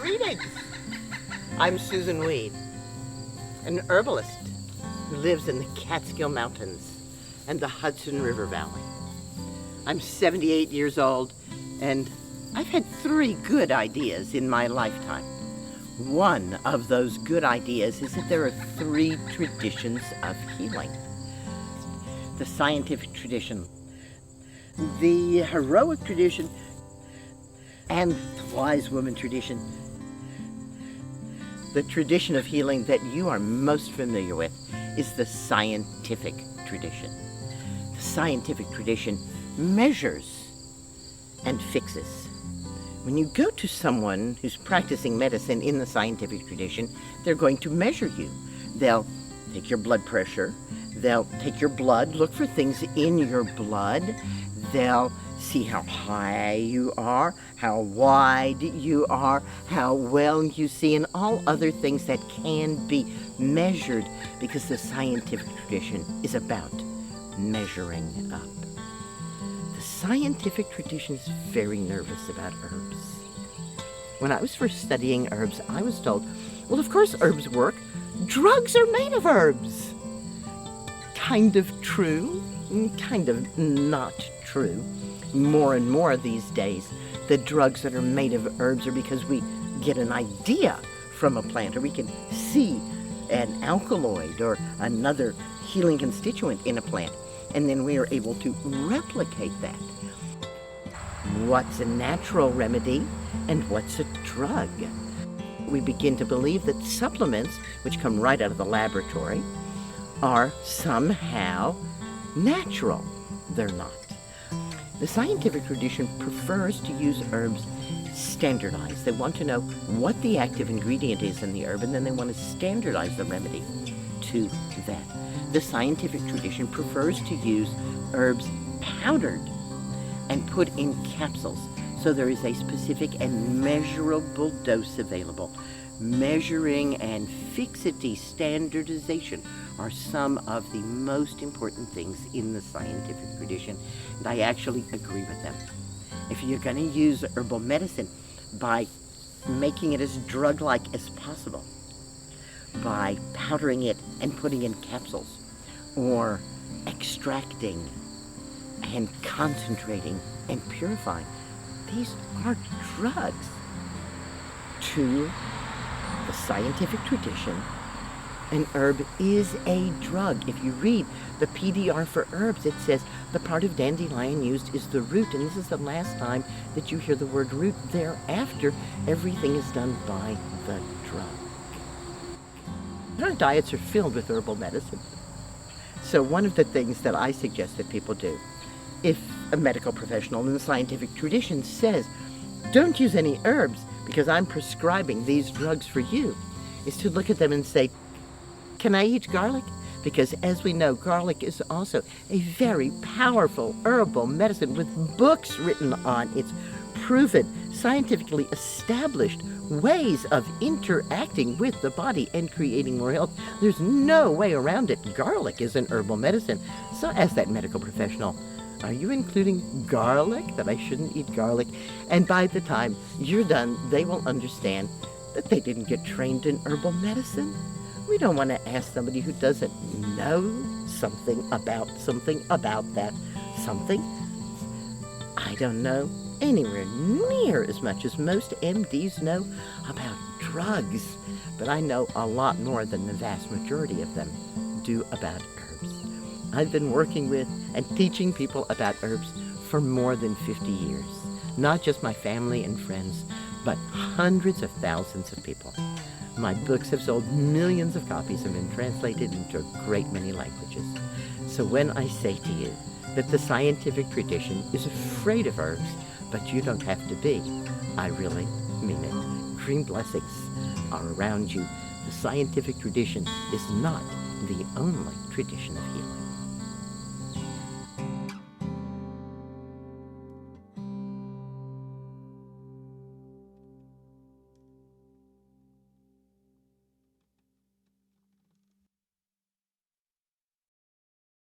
Greetings! I'm Susun Weed, an herbalist who lives in the Catskill Mountains and the Hudson River Valley. I'm 78 years old, and I've had 3 good ideas in my lifetime. One of those good ideas is that there are 3 traditions of healing. The scientific tradition, the heroic tradition, and the wise woman tradition. The tradition of healing that you are most familiar with is the scientific tradition. The scientific tradition measures and fixes. When you go to someone who's practicing medicine in the scientific tradition, they're going to measure you. They'll take your blood pressure, they'll take your blood, look for things in your blood, they'll see how high you are, how wide you are, how well you see, and all other things that can be measured, because the scientific tradition is about measuring up. The scientific tradition is very nervous about herbs. When I was first studying herbs, I was told, well, of course herbs work. Drugs are made of herbs. Kind of true, kind of not true. More and more these days, the drugs that are made of herbs are because we get an idea from a plant, or we can see an alkaloid or another healing constituent in a plant, and then we are able to replicate that. What's a natural remedy and what's a drug? We begin to believe that supplements, which come right out of the laboratory, are somehow natural. They're not. The scientific tradition prefers to use herbs standardized. They want to know what the active ingredient is in the herb, and then they want to standardize the remedy to that. The scientific tradition prefers to use herbs powdered and put in capsules, so there is a specific and measurable dose available. Measuring and fixity standardization are some of the most important things in the scientific tradition, and I actually agree with them. If you're going to use herbal medicine by making it as drug-like as possible, by powdering it and putting in capsules, or extracting and concentrating and purifying, these are drugs. To the scientific tradition, an herb is a drug. If you read the PDR for herbs, it says the part of dandelion used is the root, and this is the last time that you hear the word root. Thereafter, everything is done by the drug. Our diets are filled with herbal medicine. So one of the things that I suggest that people do, if a medical professional in the scientific tradition says, don't use any herbs because I'm prescribing these drugs for you, is to look at them and say, can I eat garlic? Because as we know, garlic is also a very powerful herbal medicine with books written on its proven, scientifically established ways of interacting with the body and creating more health. There's no way around it. Garlic is an herbal medicine. So as that medical professional, are you including garlic, that I shouldn't eat garlic? And by the time you're done, they will understand that they didn't get trained in herbal medicine. We don't want to ask somebody who doesn't know something about that something. I don't know anywhere near as much as most MDs know about drugs, but I know a lot more than the vast majority of them do about herbs. I've been working with and teaching people about herbs for more than 50 years. Not just my family and friends, but hundreds of thousands of people. My books have sold millions of copies and been translated into a great many languages. So when I say to you that the scientific tradition is afraid of herbs, but you don't have to be, I really mean it. Green blessings are around you. The scientific tradition is not the only tradition of healing.